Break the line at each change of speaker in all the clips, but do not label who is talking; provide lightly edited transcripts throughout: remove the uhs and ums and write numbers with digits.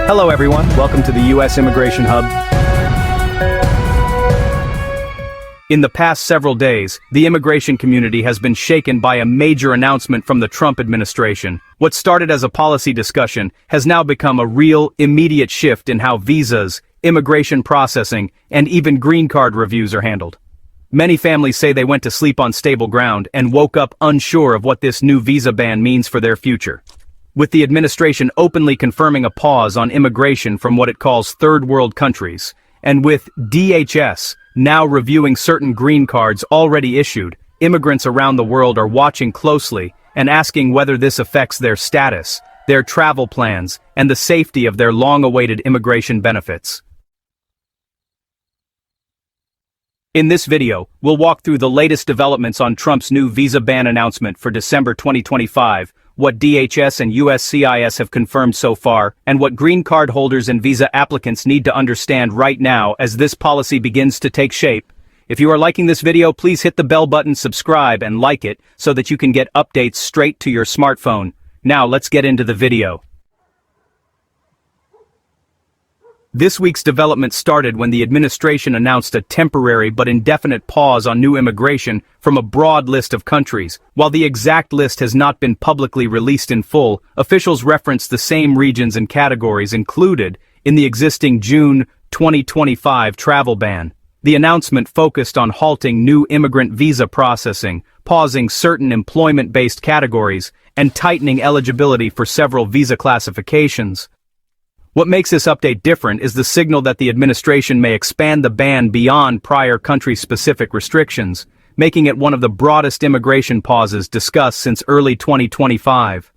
Hello everyone, welcome to the U.S. Immigration Hub. In the past several days, the immigration community has been shaken by a major announcement from the Trump administration. What started as a policy discussion has now become a real, immediate shift in how visas, immigration processing, and even green card reviews are handled. Many families say they went to sleep on stable ground and woke up unsure of what this new visa ban means for their future. With the administration openly confirming a pause on immigration from what it calls third world countries, and with DHS now reviewing certain green cards already issued, immigrants around the world are watching closely and asking whether this affects their status, their travel plans, and the safety of their long-awaited immigration benefits. In this video, we'll walk through the latest developments on Trump's new visa ban announcement for December 2025, what DHS and USCIS have confirmed so far, and what green card holders and visa applicants need to understand right now as this policy begins to take shape. If you are liking this video, please hit the bell button, subscribe, and like it so that you can get updates straight to your smartphone. Now let's get into the video. This week's development started when the administration announced a temporary but indefinite pause on new immigration from a broad list of countries. While the exact list has not been publicly released in full, officials referenced the same regions and categories included in the existing June 2025 travel ban. The announcement focused on halting new immigrant visa processing, pausing certain employment-based categories, and tightening eligibility for several visa classifications. What makes this update different is the signal that the administration may expand the ban beyond prior country-specific restrictions, making it one of the broadest immigration pauses discussed since early 2025.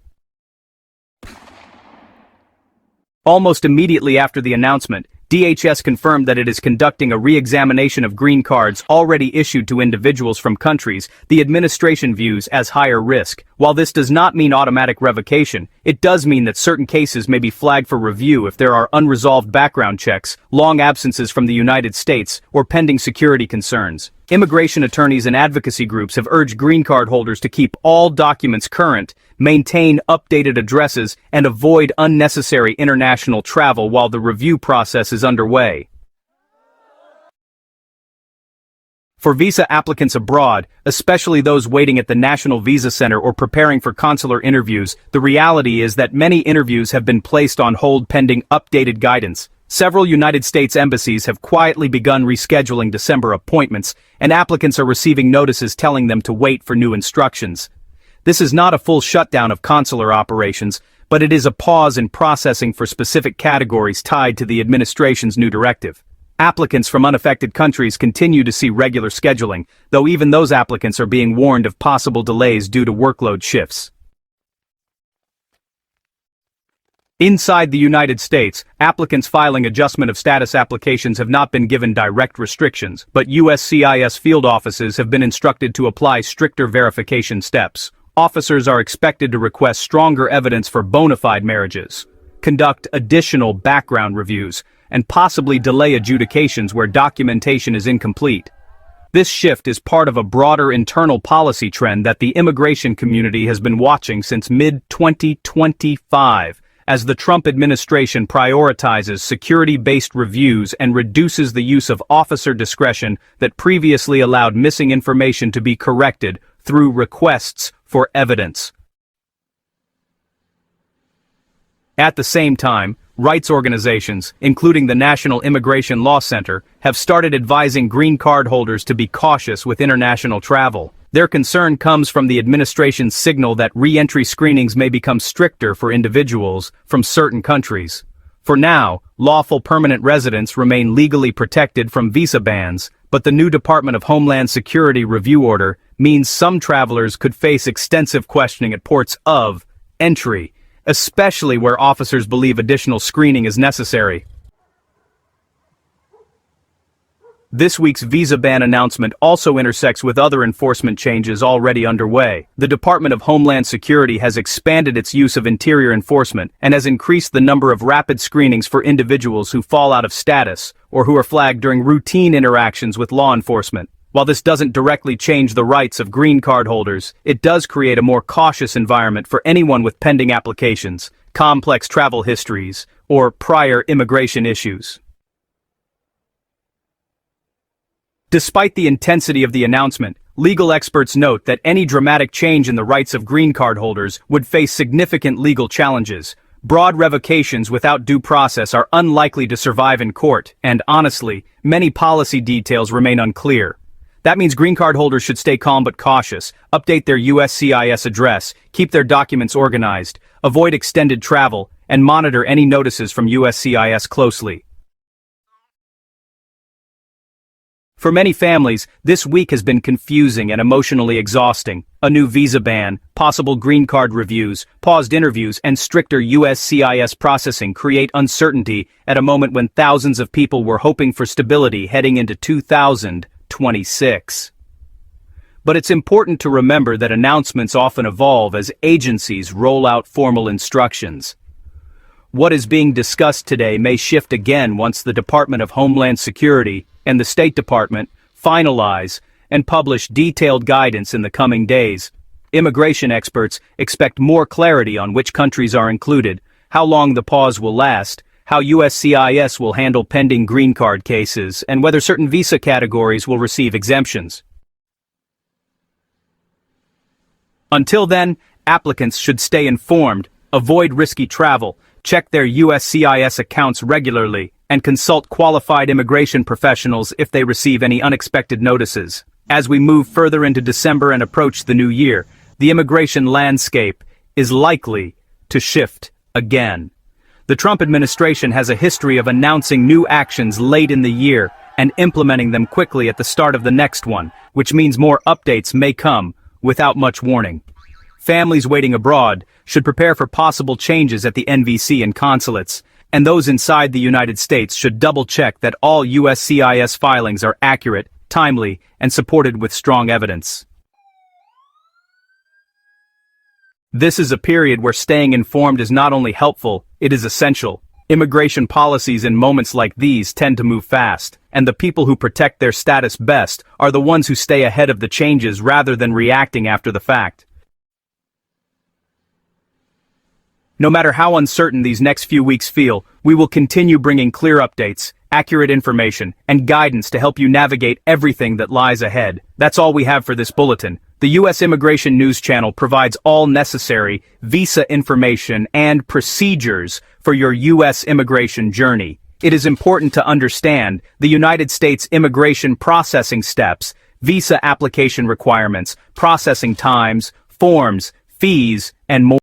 Almost immediately after the announcement, DHS confirmed that it is conducting a re-examination of green cards already issued to individuals from countries the administration views as higher risk. While this does not mean automatic revocation, it does mean that certain cases may be flagged for review if there are unresolved background checks, long absences from the United States, or pending security concerns. Immigration attorneys and advocacy groups have urged green card holders to keep all documents current, maintain updated addresses, and avoid unnecessary international travel while the review process is underway. For visa applicants abroad, especially those waiting at the National Visa Center or preparing for consular interviews, the reality is that many interviews have been placed on hold pending updated guidance. Several United States embassies have quietly begun rescheduling December appointments, and applicants are receiving notices telling them to wait for new instructions. This is not a full shutdown of consular operations, but it is a pause in processing for specific categories tied to the administration's new directive. Applicants from unaffected countries continue to see regular scheduling, though even those applicants are being warned of possible delays due to workload shifts. Inside the United States, applicants filing adjustment of status applications have not been given direct restrictions, but USCIS field offices have been instructed to apply stricter verification steps. Officers are expected to request stronger evidence for bona fide marriages, conduct additional background reviews, and possibly delay adjudications where documentation is incomplete. This shift is part of a broader internal policy trend that the immigration community has been watching since mid-2025. As the Trump administration prioritizes security-based reviews and reduces the use of officer discretion that previously allowed missing information to be corrected through requests for evidence. At the same time, rights organizations, including the National Immigration Law Center, have started advising green card holders to be cautious with international travel. Their concern comes from the administration's signal that re-entry screenings may become stricter for individuals from certain countries. For now, lawful permanent residents remain legally protected from visa bans, but the new Department of Homeland Security review order means some travelers could face extensive questioning at ports of entry, especially where officers believe additional screening is necessary. This week's visa ban announcement also intersects with other enforcement changes already underway. The Department of Homeland Security has expanded its use of interior enforcement and has increased the number of rapid screenings for individuals who fall out of status or who are flagged during routine interactions with law enforcement. While this doesn't directly change the rights of green card holders, it does create a more cautious environment for anyone with pending applications. complex travel histories, or prior immigration issues. Despite the intensity of the announcement, legal experts note that any dramatic change in the rights of green card holders would face significant legal challenges. Broad revocations without due process are unlikely to survive in court, and honestly, many policy details remain unclear. That means green card holders should stay calm but cautious, update their USCIS address, keep their documents organized, avoid extended travel, and monitor any notices from USCIS closely. For many families, this week has been confusing and emotionally exhausting. A new visa ban, possible green card reviews, paused interviews, and stricter USCIS processing create uncertainty at a moment when thousands of people were hoping for stability heading into 2026. But it's important to remember that announcements often evolve as agencies roll out formal instructions. What is being discussed today may shift again once the Department of Homeland Security and the State Department finalize and publish detailed guidance in the coming days. Immigration experts expect more clarity on which countries are included, how long the pause will last, how USCIS will handle pending green card cases, and whether certain visa categories will receive exemptions. Until then, applicants should stay informed, avoid risky travel, check their USCIS accounts regularly, and consult qualified immigration professionals if they receive any unexpected notices. As we move further into December and approach the new year, the immigration landscape is likely to shift again. The Trump administration has a history of announcing new actions late in the year and implementing them quickly at the start of the next one, which means more updates may come without much warning. Families waiting abroad should prepare for possible changes at the NVC and consulates, and those inside the United States should double-check that all USCIS filings are accurate, timely, and supported with strong evidence. This is a period where staying informed is not only helpful, it is essential. Immigration policies in moments like these tend to move fast, and the people who protect their status best are the ones who stay ahead of the changes rather than reacting after the fact. No matter how uncertain these next few weeks feel, we will continue bringing clear updates, accurate information, and guidance to help you navigate everything that lies ahead. That's all we have for this bulletin. The U.S. Immigration News Channel provides all necessary visa information and procedures for your U.S. immigration journey. It is important to understand the United States immigration processing steps, visa application requirements, processing times, forms, fees, and more.